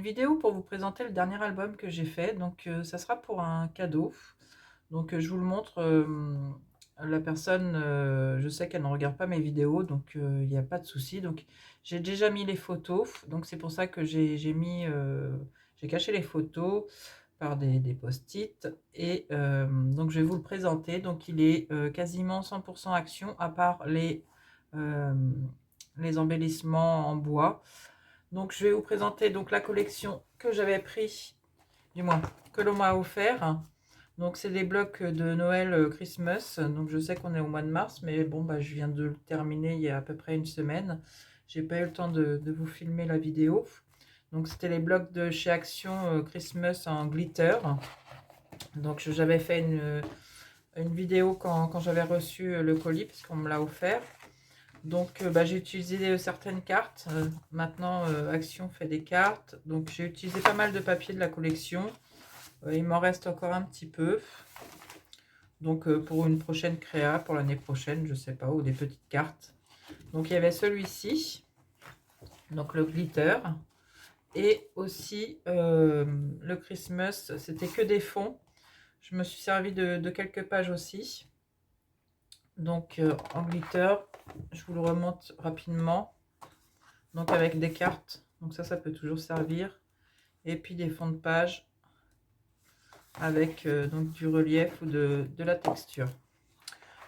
vidéo pour vous présenter le dernier album que j'ai fait. Donc, ça sera pour un cadeau. Donc, je vous le montre. La personne, je sais qu'elle ne regarde pas mes vidéos, donc il n'y a pas de souci. Donc, j'ai déjà mis les photos. Donc, c'est pour ça que j'ai caché les photos par des post-it. Et donc, je vais vous le présenter. Donc, il est quasiment 100% action, à part euh, les embellissements en bois. Donc, je vais vous présenter donc la collection que j'avais pris, du moins que l'on m'a offert. Donc, c'est des blocs de Noël Christmas. Donc, je sais qu'on est au mois de mars, mais bon, bah, je viens de le terminer il y a à peu près une semaine. J'ai pas eu le temps de vous filmer la vidéo. Donc, c'était les blocs de chez Action Christmas en glitter. Donc, j'avais fait une vidéo quand j'avais reçu le colis, parce qu'on me l'a offert. Donc, bah, j'ai utilisé certaines cartes. Maintenant, Action fait des cartes. Donc, j'ai utilisé pas mal de papier de la collection. Il m'en reste encore un petit peu. Donc, pour une prochaine créa, pour l'année prochaine, je sais pas, ou des petites cartes. Donc, il y avait celui-ci. Donc, le glitter. Et aussi, le Christmas, c'était que des fonds. Je me suis servi de quelques pages aussi. Donc, en glitter, je vous le remonte rapidement. Donc avec des cartes, donc ça peut toujours servir. Et puis des fonds de page avec donc du relief ou de la texture.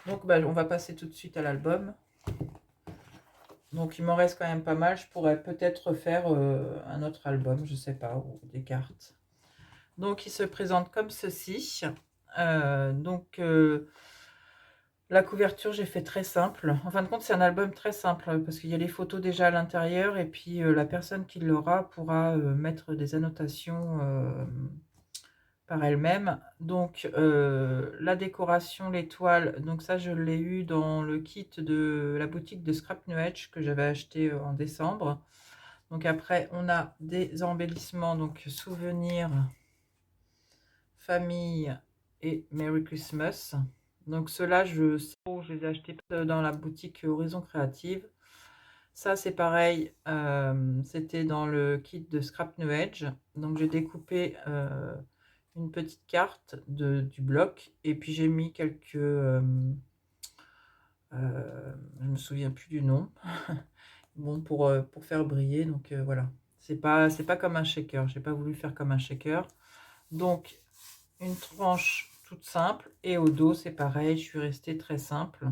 Donc bah, on va passer tout de suite à l'album. Donc il m'en reste quand même pas mal. Je pourrais peut-être faire un autre album, je sais pas, ou des cartes. Donc il se présente comme ceci. La couverture, j'ai fait très simple. En fin de compte, c'est un album très simple parce qu'il y a les photos déjà à l'intérieur et puis la personne qui l'aura pourra mettre des annotations par elle-même. Donc, la décoration, l'étoile, donc ça, je l'ai eu dans le kit de la boutique de Scrap New Edge que j'avais acheté en décembre. Donc après, on a des embellissements, donc souvenirs, famille et Merry Christmas. Donc ceux-là, je les ai achetés dans la boutique Horizon Créative. Ça, c'est pareil, c'était dans le kit de Scrap New Edge. Donc j'ai découpé une petite carte du bloc et puis j'ai mis quelques... je me souviens plus du nom. Bon, pour faire briller, donc voilà. C'est pas comme un shaker, j'ai pas voulu faire comme un shaker. Donc, une tranche toute simple et au dos c'est pareil, je suis restée très simple.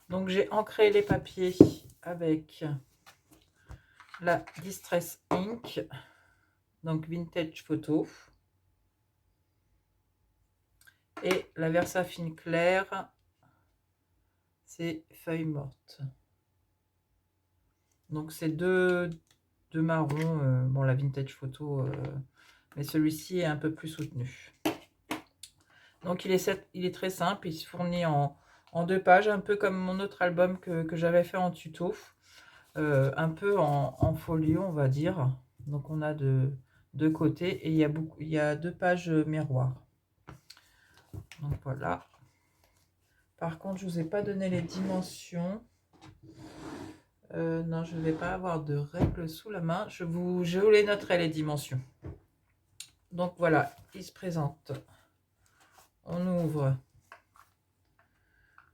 Donc j'ai ancré les papiers avec la Distress Ink, donc Vintage Photo, et la Versafine claire, c'est Feuille morte. Donc c'est deux marrons, bon la Vintage Photo, mais celui-ci est un peu plus soutenu. Donc il est très simple, il se fournit en 2 pages, un peu comme mon autre album que j'avais fait en tuto, un peu en folio on va dire. Donc on a deux côtés et il y a 2 pages miroirs. Donc voilà. Par contre, je vous ai pas donné les dimensions. Non, je ne vais pas avoir de règles sous la main. Je vous les noterai les dimensions. Donc voilà, il se présente. On ouvre.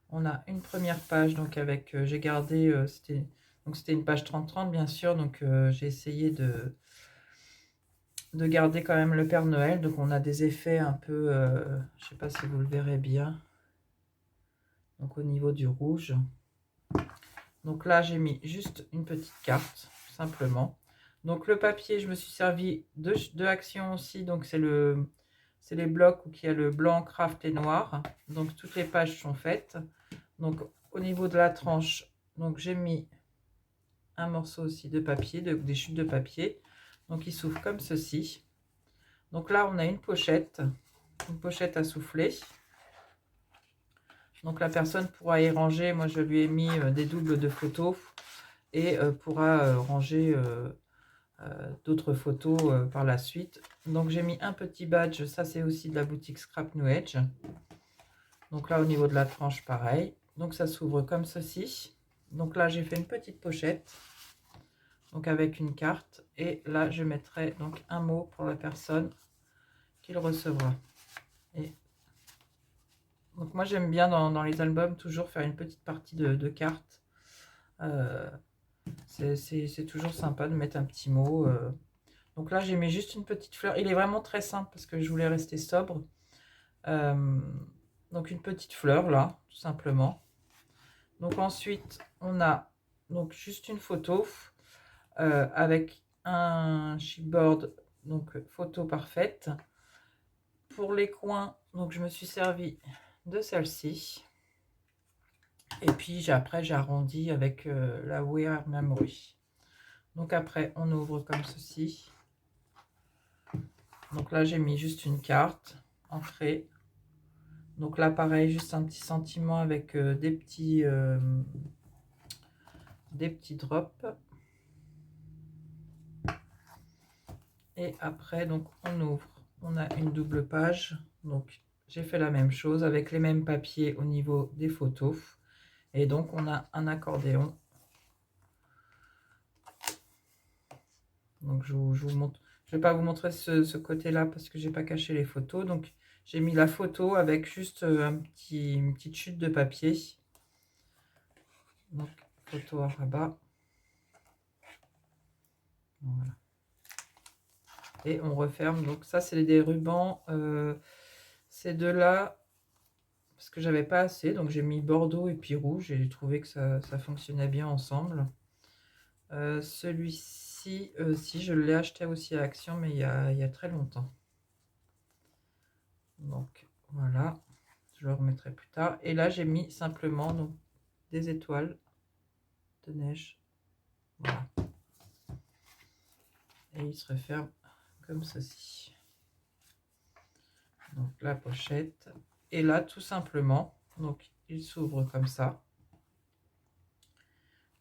On a une première page, donc avec, j'ai gardé, c'était une page 30-30 bien sûr, donc j'ai essayé de garder quand même le Père Noël. Donc on a des effets un peu, je sais pas si vous le verrez bien, donc au niveau du rouge. Donc là j'ai mis juste une petite carte, simplement. Donc le papier, je me suis servi de Action aussi, donc c'est les blocs où il y a le blanc, craft et noir. Donc toutes les pages sont faites. Donc au niveau de la tranche, donc j'ai mis un morceau aussi de papier, des chutes de papier. Donc il s'ouvre comme ceci. Donc là on a une pochette à souffler. Donc la personne pourra y ranger, moi je lui ai mis des doubles de photos et pourra ranger d'autres photos par la suite. Donc j'ai mis un petit badge, ça c'est aussi de la boutique Scrap New Edge. Donc là au niveau de la tranche pareil. Donc ça s'ouvre comme ceci. Donc là j'ai fait une petite pochette. donc avec une carte. Et là, je mettrai donc un mot pour la personne qui le recevra. Et donc moi, j'aime bien dans les albums toujours faire une petite partie de cartes. C'est toujours sympa de mettre un petit mot. Donc là, j'ai mis juste une petite fleur. Il est vraiment très simple parce que je voulais rester sobre. Donc une petite fleur là, tout simplement. Donc ensuite, on a donc juste une photo avec un chipboard, donc photo parfaite. Pour les coins, donc je me suis servi de celle-ci. Et puis après, j'ai arrondi avec la Wear Memory. Donc après, on ouvre comme ceci. Donc là, j'ai mis juste une carte, entrée. Donc là, pareil, juste un petit sentiment avec des petits drops. Et après, donc on ouvre. On a une double page. Donc j'ai fait la même chose avec les mêmes papiers au niveau des photos. Et donc on a un accordéon. Donc je vous montre. Je ne vais pas vous montrer ce côté-là parce que j'ai pas caché les photos. Donc j'ai mis la photo avec juste une petite chute de papier. Donc photo à rabat. Voilà. Et on referme. Donc ça, c'est des rubans. Ces deux-là, parce que j'avais pas assez, donc j'ai mis bordeaux et puis rouge. Et j'ai trouvé que ça fonctionnait bien ensemble. Celui-ci, si je l'ai acheté aussi à Action, mais il y a très longtemps. Donc voilà, je le remettrai plus tard. Et là, j'ai mis simplement donc, des étoiles de neige. Voilà. Et il se referme comme ceci. Donc la pochette. Et là, tout simplement, donc il s'ouvre comme ça.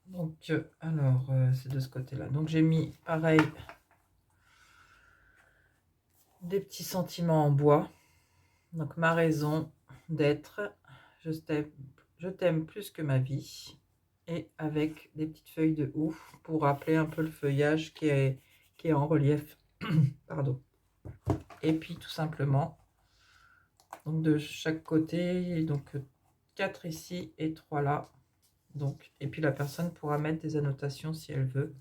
Donc, alors, c'est de ce côté-là. Donc, j'ai mis, pareil, des petits sentiments en bois. Donc, ma raison d'être, je t'aime plus que ma vie. Et avec des petites feuilles de ouf pour rappeler un peu le feuillage qui est en relief. Pardon. Et puis, tout simplement, donc de chaque côté, donc 4 ici et 3 là. Donc, et puis la personne pourra mettre des annotations si elle veut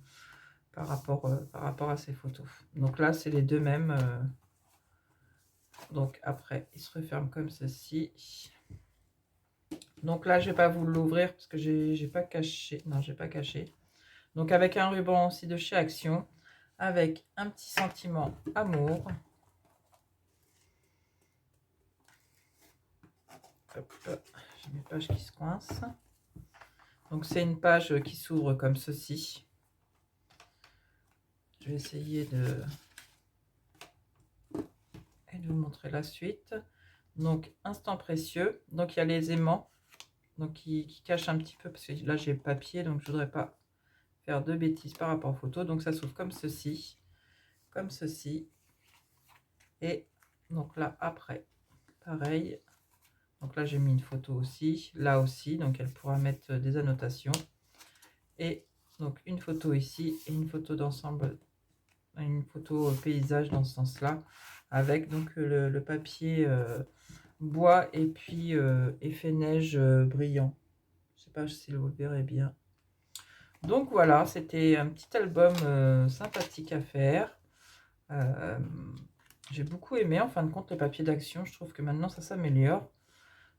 par rapport à ces photos. Donc là, c'est les deux mêmes. Donc après, il se referme comme ceci. Donc là, je vais pas vous l'ouvrir parce que j'ai pas caché. Non, j'ai pas caché. Donc avec un ruban aussi de chez Action, avec un petit sentiment amour. Hop, j'ai mes pages qui se coincent. Donc c'est une page qui s'ouvre comme ceci. Je vais essayer de vous montrer la suite. Donc instant précieux. Donc il y a les aimants. Donc qui cachent un petit peu parce que là j'ai le papier, donc je voudrais pas faire de bêtises par rapport aux photos. Donc ça s'ouvre comme ceci. Comme ceci. Et donc là après, pareil. Donc là j'ai mis une photo aussi. Là aussi. Donc elle pourra mettre des annotations. Et donc une photo ici et une photo d'ensemble, une photo paysage dans ce sens-là, avec donc le papier bois et puis effet neige brillant. Je sais pas si vous le verrez bien. Donc voilà, c'était un petit album sympathique à faire. J'ai beaucoup aimé en fin de compte le papier d'Action. Je trouve que maintenant ça s'améliore.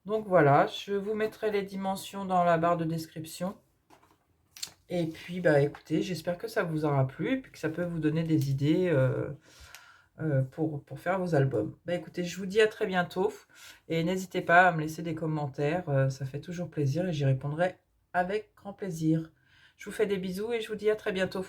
Donc voilà, je vous mettrai les dimensions dans la barre de description. Et puis, bah écoutez, j'espère que ça vous aura plu et puis que ça peut vous donner des idées pour faire vos albums. Bah écoutez, je vous dis à très bientôt et n'hésitez pas à me laisser des commentaires, ça fait toujours plaisir et j'y répondrai avec grand plaisir. Je vous fais des bisous et je vous dis à très bientôt.